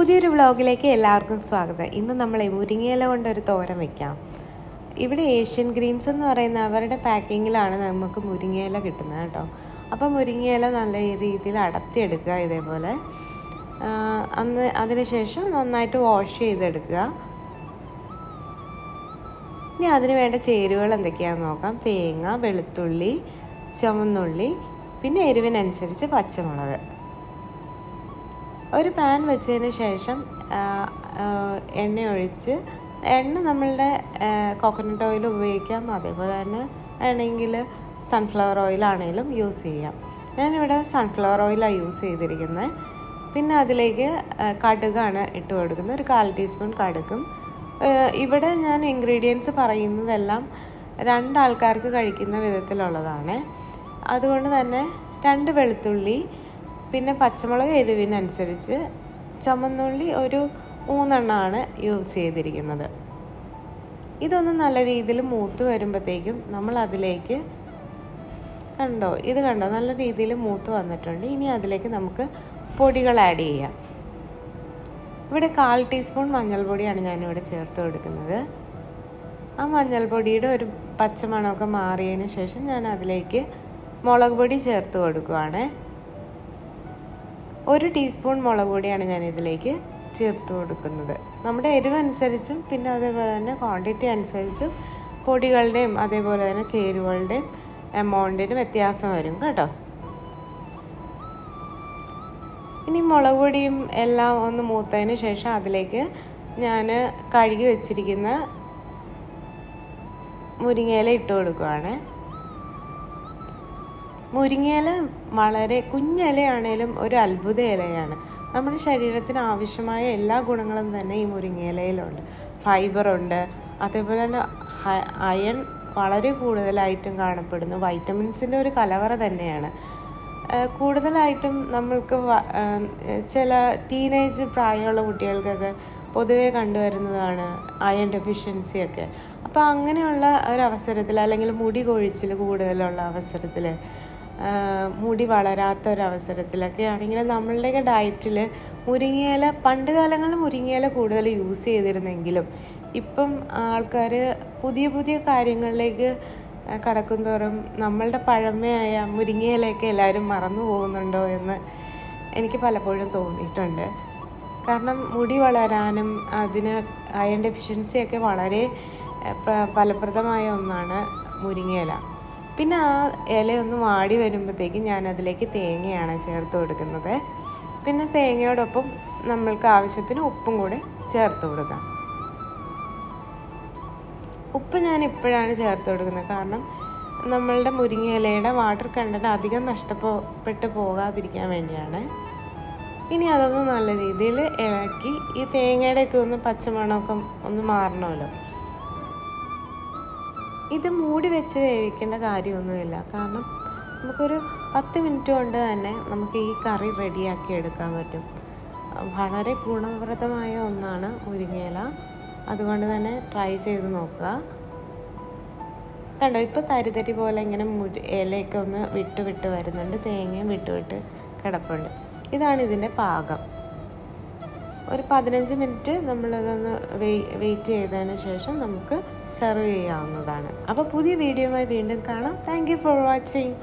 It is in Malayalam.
പുതിയൊരു വ്ളോഗിലേക്ക് എല്ലാവർക്കും സ്വാഗതം. ഇന്ന് നമ്മൾ മുരിങ്ങയില കൊണ്ടൊരു തോരൻ വയ്ക്കാം. ഇവിടെ ഏഷ്യൻ ഗ്രീൻസ് എന്ന് പറയുന്ന അവരുടെ പാക്കിങ്ങിലാണ് നമുക്ക് മുരിങ്ങയില കിട്ടുന്നത് കേട്ടോ. അപ്പോൾ മുരിങ്ങയില നല്ല രീതിയിൽ അടർത്തിയെടുക്കുക ഇതേപോലെ. അതിനുശേഷം നന്നായിട്ട് വാഷ് ചെയ്തെടുക്കുക. ഇനി അതിന് വേണ്ട ചേരുവകൾ എന്തൊക്കെയാണെന്ന് നോക്കാം. തേങ്ങ, വെളുത്തുള്ളി, ചുവന്നുള്ളി, പിന്നെ എരിവിനനുസരിച്ച് പച്ചമുളക്. ഒരു പാൻ വെച്ചതിന് ശേഷം എണ്ണ ഒഴിച്ച്, എണ്ണ നമ്മളുടെ കോക്കനട്ട് ഓയിൽ ഉപയോഗിക്കാം, അതേപോലെ തന്നെ വേണമെങ്കിൽ സൺഫ്ലവർ ഓയിലാണെങ്കിലും യൂസ് ചെയ്യാം. ഞാനിവിടെ സൺഫ്ലവർ ഓയിലാണ് യൂസ് ചെയ്തിരിക്കുന്നത്. പിന്നെ അതിലേക്ക് കടുകാണ് ഇട്ട് കൊടുക്കുന്നത്, ഒരു 1/4 ടീസ്പൂൺ കടുകും. ഇവിടെ ഞാൻ ഇൻഗ്രീഡിയൻസ് പറയുന്നതെല്ലാം 2 ആൾക്കാർക്ക് കഴിക്കുന്ന വിധത്തിലുള്ളതാണ്. അതുകൊണ്ട് തന്നെ 2 വെളുത്തുള്ളി, പിന്നെ പച്ചമുളക് എരിവിനനുസരിച്ച്, ചുവന്നുള്ളി ഒരു 3 എണ്ണമാണ് യൂസ് ചെയ്തിരിക്കുന്നത്. ഇതൊന്ന് നല്ല രീതിയിൽ മൂത്ത് വരുമ്പോഴത്തേക്കും നമ്മൾ അതിലേക്ക് കണ്ടോ നല്ല രീതിയിൽ മൂത്ത് വന്നിട്ടുണ്ട്. ഇനി അതിലേക്ക് നമുക്ക് പൊടികൾ ആഡ് ചെയ്യാം. ഇവിടെ 1/4 ടീസ്പൂൺ മഞ്ഞൾപ്പൊടിയാണ് ഞാനിവിടെ ചേർത്ത് കൊടുക്കുന്നത്. ആ മഞ്ഞൾപ്പൊടിയുടെ ഒരു പച്ചമണമൊക്കെ മാറിയതിന് ശേഷം ഞാൻ അതിലേക്ക് മുളക് പൊടി ചേർത്ത് കൊടുക്കുകയാണ്. 1 ടീസ്പൂൺ മുളക് പൊടിയാണ് ഞാൻ ഇതിലേക്ക് ചേർത്ത് കൊടുക്കുന്നത്. നമ്മുടെ എരിവനുസരിച്ചും പിന്നെ അതേപോലെ തന്നെ ക്വാണ്ടിറ്റി അനുസരിച്ചും പൊടികളുടെയും അതേപോലെ തന്നെ ചേരുവകളുടെയും എമൗണ്ടിന് വ്യത്യാസം വരും കേട്ടോ. ഇനി മുളക് പൊടിയും എല്ലാം ഒന്ന് മൂത്തതിന് ശേഷം അതിലേക്ക് ഞാൻ കഴുകി വെച്ചിരിക്കുന്ന മുരിങ്ങയില ഇട്ട് കൊടുക്കുകയാണ്. മുരിങ്ങയില വളരെ കുഞ്ഞിലയാണേലും ഒരു അത്ഭുത ഇലയാണ്. നമ്മുടെ ശരീരത്തിന് ആവശ്യമായ എല്ലാ ഗുണങ്ങളും തന്നെ ഈ മുരിങ്ങയിലയിലുണ്ട്. ഫൈബറുണ്ട്, അതേപോലെ തന്നെ അയൺ വളരെ കൂടുതലായിട്ടും കാണപ്പെടുന്നു. വൈറ്റമിൻസിൻ്റെ ഒരു കലവറ തന്നെയാണ്. കൂടുതലായിട്ടും നമ്മൾക്ക് ചില ടീനേജ് പ്രായമുള്ള കുട്ടികൾക്കൊക്കെ പൊതുവേ കണ്ടുവരുന്നതാണ് അയൺ ഡെഫിഷ്യൻസിയൊക്കെ. അപ്പോൾ അങ്ങനെയുള്ള ഒരവസരത്തിൽ, അല്ലെങ്കിൽ മുടി കൊഴിച്ചിൽ കൂടുതലുള്ള അവസരത്തിൽ, മുടി വളരാത്ത ഒരവസരത്തിലൊക്കെ ആണെങ്കിൽ നമ്മളുടെയൊക്കെ ഡയറ്റിൽ മുരിങ്ങയില, പണ്ട് കാലങ്ങളിൽ മുരിങ്ങയില കൂടുതൽ യൂസ് ചെയ്തിരുന്നെങ്കിലും ഇപ്പം ആൾക്കാർ പുതിയ പുതിയ കാര്യങ്ങളിലേക്ക് കടക്കും തോറും നമ്മളുടെ പഴമയായ മുരിങ്ങയിലയൊക്കെ എല്ലാവരും മറന്നു പോകുന്നുണ്ടോ എന്ന് എനിക്ക് പലപ്പോഴും തോന്നിയിട്ടുണ്ട്. കാരണം മുടി വളരാനും അതിന് അയൺ ഡെഫിഷ്യൻസിയൊക്കെ വളരെ ഫലപ്രദമായ ഒന്നാണ് മുരിങ്ങയില. പിന്നെ ആ ഇലയൊന്ന് വാടി വരുമ്പോഴത്തേക്കും ഞാൻ അതിലേക്ക് തേങ്ങയാണ് ചേർത്ത് കൊടുക്കുന്നത്. പിന്നെ തേങ്ങയോടൊപ്പം നമ്മൾക്ക് ആവശ്യത്തിന് ഉപ്പും കൂടെ ചേർത്ത് കൊടുക്കാം. ഉപ്പ് ഞാൻ ഇപ്പോഴാണ് ചേർത്ത് കൊടുക്കുന്നത്, കാരണം നമ്മളുടെ മുരിങ്ങയിലയുടെ വാട്ടർ കണ്ടന്റ് അധികം നഷ്ടപ്പെട്ടു പോകാതിരിക്കാൻ വേണ്ടിയാണ്. ഇനി അതൊന്ന് നല്ല രീതിയിൽ ഇളക്കി, ഈ തേങ്ങയുടെയൊക്കെ ഒന്ന് പച്ചമണമൊക്കെ ഒന്ന് മാറണമല്ലോ. ഇത് മൂടി വെച്ച് വേവിക്കേണ്ട കാര്യമൊന്നുമില്ല, കാരണം നമുക്കൊരു 10 മിനിറ്റ് കൊണ്ട് തന്നെ നമുക്ക് ഈ കറി റെഡിയാക്കി എടുക്കാൻ പറ്റും. വളരെ ഗുണപ്രദമായ ഒന്നാണ് മുരിങ്ങയില. അതുകൊണ്ട് തന്നെ ട്രൈ ചെയ്ത് നോക്കുക. കണ്ടോ, ഇപ്പോൾ തരി പോലെ ഇങ്ങനെ ഇലയൊക്കെ ഒന്ന് വിട്ട് വരുന്നുണ്ട്, തേങ്ങയും വിട്ട് കിടപ്പുണ്ട്. ഇതാണ് ഇതിൻ്റെ പാകം. ഒരു 15 മിനിറ്റ് നമ്മളിതൊന്ന് വെയിറ്റ് ചെയ്തതിന് ശേഷം നമുക്ക് സെർവ് ചെയ്യാവുന്നതാണ്. അപ്പോൾ പുതിയ വീഡിയോയുമായി വീണ്ടും കാണാം. Thank you for watching.